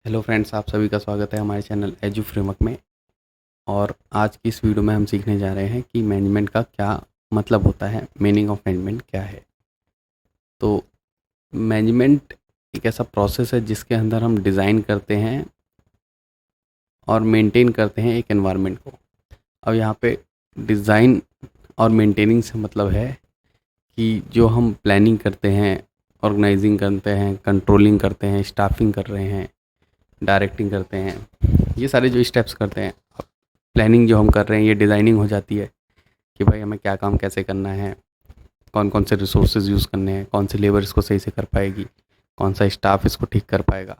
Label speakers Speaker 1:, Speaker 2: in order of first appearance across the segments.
Speaker 1: Hello friends, आप सभी का स्वागत है हमारे चैनल एजू फ्रेमवर्क में। और आज की इस वीडियो में हम सीखने जा रहे हैं कि मैनेजमेंट का क्या मतलब होता है, मीनिंग ऑफ मैनेजमेंट क्या है। तो मैनेजमेंट एक ऐसा प्रोसेस है जिसके अंदर हम डिज़ाइन करते हैं और मेंटेन करते हैं एक एनवायरनमेंट को। अब यहाँ पे डिज़ाइन और मेंटेनिंग से मतलब है कि जो हम प्लानिंग करते हैं, ऑर्गेनाइजिंग करते हैं, कंट्रोलिंग करते हैं, स्टाफिंग कर रहे हैं, डायरेक्टिंग करते हैं, ये सारे जो स्टेप्स करते हैं, प्लानिंग जो हम कर रहे हैं ये डिज़ाइनिंग हो जाती है कि भाई हमें क्या काम कैसे करना है, कौन कौन से रिसोर्सेज यूज़ करने हैं, कौन सी लेबर इसको सही से कर पाएगी, कौन सा स्टाफ इसको ठीक कर पाएगा।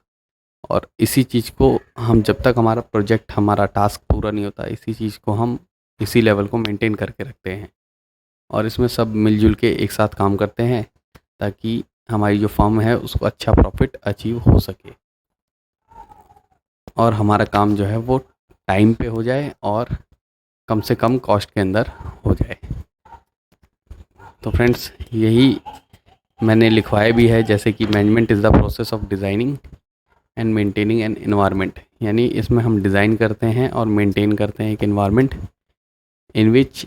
Speaker 1: और इसी चीज़ को हम जब तक हमारा प्रोजेक्ट, हमारा टास्क पूरा नहीं होता, इसी चीज़ को हम इसी लेवल को मेंटेन करके रखते हैं। और इसमें सब मिलजुल के एक साथ काम करते हैं ताकि हमारी जो फर्म है उसको अच्छा प्रॉफिट अचीव हो सके और हमारा काम जो है वो टाइम पे हो जाए और कम से कम कॉस्ट के अंदर हो जाए। तो फ्रेंड्स, यही मैंने लिखवाया भी है, जैसे कि management is the process of designing and maintaining an environment. यानी इसमें हम डिज़ाइन करते हैं और मेंटेन करते हैं एक environment in which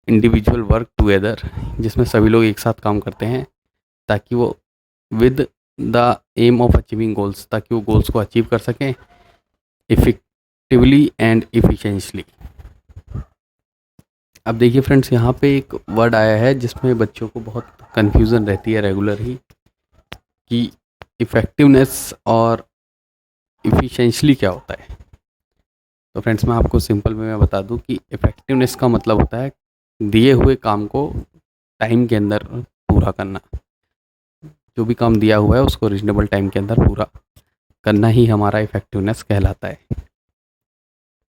Speaker 1: individual work together, जिसमें सभी लोग एक साथ काम करते हैं ताकि वो with the aim of achieving goals, ताकि वो गोल्स को अचीव कर सकें इफ़ेक्टिवली एंड इफ़िशिएंटली। अब देखिए फ्रेंड्स, यहाँ पे एक वर्ड आया है जिसमें बच्चों को बहुत कन्फ्यूज़न रहती है रेगुलर ही कि इफ़ेक्टिवनेस और इफ़िशिएंटली क्या होता है। तो फ्रेंड्स, मैं आपको सिंपल वे में बता दूं कि इफ़ेक्टिवनेस का मतलब होता है दिए हुए काम को टाइम के अंदर पूरा करना। जो भी काम दिया हुआ है उसको रीजनेबल टाइम के अंदर पूरा करना ही हमारा इफ़ेक्टिवनेस कहलाता है।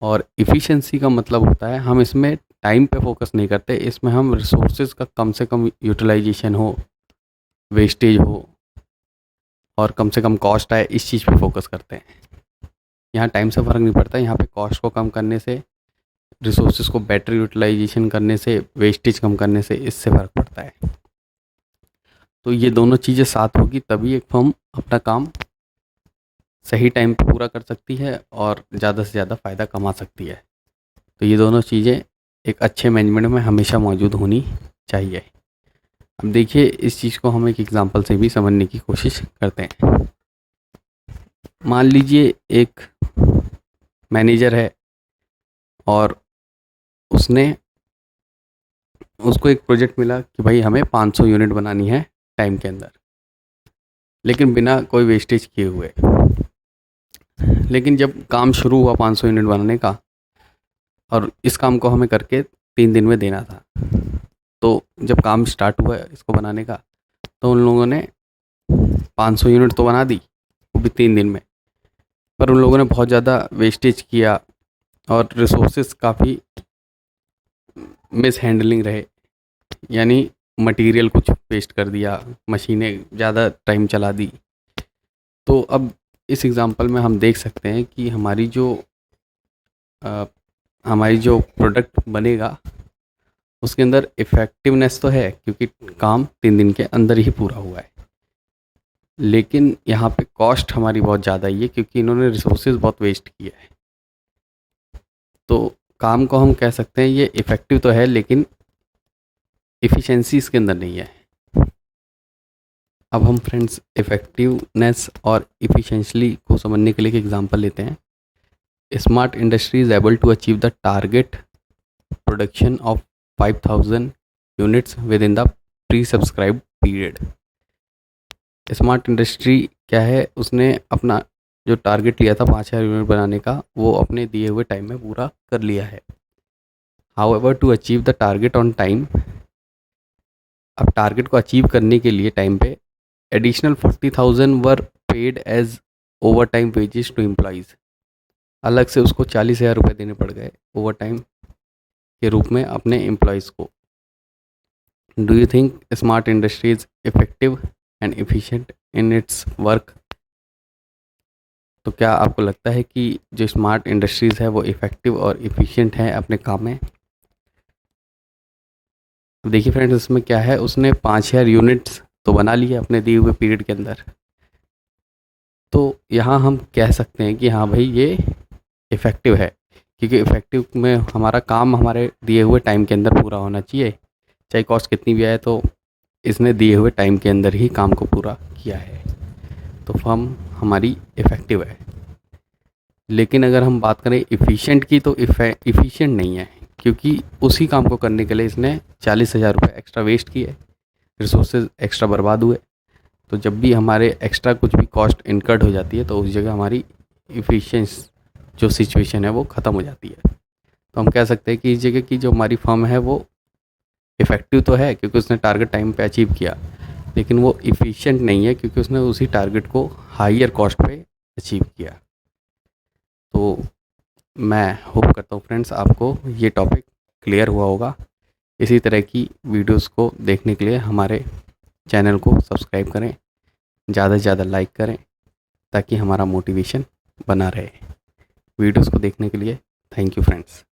Speaker 1: और इफ़िशिएंसी का मतलब होता है हम इसमें टाइम पे फोकस नहीं करते, इसमें हम रिसोर्सेज का कम से कम यूटिलाइजेशन हो, वेस्टेज हो और कम से कम कॉस्ट आए, इस चीज़ पे फोकस करते हैं। यहाँ टाइम से फ़र्क नहीं पड़ता, यहाँ पे कॉस्ट को कम करने से, रिसोर्सेज को बेटर यूटिलाइजेशन करने से, वेस्टेज कम करने से, इससे फ़र्क पड़ता है। तो ये दोनों चीज़ें साथ होगी तभी एक फर्म अपना काम सही टाइम पे पूरा कर सकती है और ज़्यादा से ज़्यादा फ़ायदा कमा सकती है। तो ये दोनों चीज़ें एक अच्छे मैनेजमेंट में हमेशा मौजूद होनी चाहिए। अब देखिए, इस चीज़ को हम एक एग्ज़ाम्पल से भी समझने की कोशिश करते हैं। मान लीजिए एक मैनेजर है और उसने उसको एक प्रोजेक्ट मिला कि भाई हमें 500 यूनिट बनानी है टाइम के अंदर, लेकिन बिना कोई वेस्टेज किए हुए। लेकिन जब काम शुरू हुआ 500 यूनिट बनाने का और इस काम को हमें करके 3 दिन में देना था, तो जब काम स्टार्ट हुआ इसको बनाने का तो उन लोगों ने 500 यूनिट तो बना दी, वो भी 3 दिन में। पर उन लोगों ने बहुत ज़्यादा वेस्टेज किया और रिसोर्सेज काफ़ी मिस हैंडलिंग रहे, यानी मटेरियल कुछ वेस्ट कर दिया, मशीनें ज़्यादा टाइम चला दी। तो अब इस एग्ज़ाम्पल में हम देख सकते हैं कि हमारी जो प्रोडक्ट बनेगा उसके अंदर इफ़ेक्टिवनेस तो है क्योंकि काम 3 दिन के अंदर ही पूरा हुआ है, लेकिन यहाँ पे कॉस्ट हमारी बहुत ज़्यादा ही है क्योंकि इन्होंने रिसोर्सेज बहुत वेस्ट किया है। तो काम को हम कह सकते हैं ये इफ़ेक्टिव तो है लेकिन इफ़िशिएंसी इसके अंदर नहीं है। अब हम फ्रेंड्स इफ़ेक्टिवनेस और इफ़िशिएंटली को समझने के लिए एक एग्जांपल लेते हैं। Smart industry is able to achieve the target production of 5000 units within the pre subscribe period. Smart industry क्या है, उसने अपना जो टारगेट लिया था 5000 यूनिट बनाने का, वो अपने दिए हुए टाइम में पूरा कर लिया है। However to achieve the target on time, अब टारगेट को अचीव करने के लिए टाइम पे additional 40,000 were paid as overtime wages to employees. अलग से उसको 40,000 रुपये देने पड़ गए ओवर टाइम के रूप में अपने एम्प्लॉयज़ को। Do you think smart industry is effective and efficient in its work? तो क्या आपको लगता है कि जो स्मार्ट इंडस्ट्रीज़ है वो इफ़ेक्टिव और एफिशिएंट है अपने काम में? देखिए फ्रेंड्स, इसमें क्या है, उसने 5,000 यूनिट्स तो बना लिए अपने दिए हुए पीरियड के अंदर। तो यहाँ हम कह सकते हैं कि हाँ भाई ये इफ़ेक्टिव है, क्योंकि इफ़ेक्टिव में हमारा काम हमारे दिए हुए टाइम के अंदर पूरा होना चाहिए, चाहे कॉस्ट कितनी भी आए, तो इसने दिए हुए टाइम के अंदर ही काम को पूरा किया है, तो फर्म हमारी इफ़ेक्टिव है। लेकिन अगर हम बात करें इफ़िशिएंट की, तो इफ़िशिएंट नहीं है, क्योंकि उसी काम को करने के लिए इसने 40,000 रुपये एक्स्ट्रा वेस्ट किए, रिसोर्सेज एक्स्ट्रा बर्बाद हुए। तो जब भी हमारे एक्स्ट्रा कुछ भी कॉस्ट इनकर्ड हो जाती है, तो उस जगह हमारी इफ़िशिएंस जो सिचुएशन है वो ख़त्म हो जाती है। तो हम कह सकते हैं कि इस जगह की जो हमारी फर्म है वो इफ़ेक्टिव तो है, क्योंकि उसने टारगेट टाइम पे अचीव किया, लेकिन वो इफ़िशिएंट नहीं है, क्योंकि उसने उसी टारगेट को हायर कॉस्ट पे अचीव किया। तो मैं होप करता हूँ फ्रेंड्स आपको ये टॉपिक क्लियर हुआ होगा। इसी तरह की वीडियोस को देखने के लिए हमारे चैनल को सब्सक्राइब करें, ज़्यादा से ज़्यादा लाइक करें, ताकि हमारा मोटिवेशन बना रहे। वीडियोस को देखने के लिए थैंक यू फ्रेंड्स।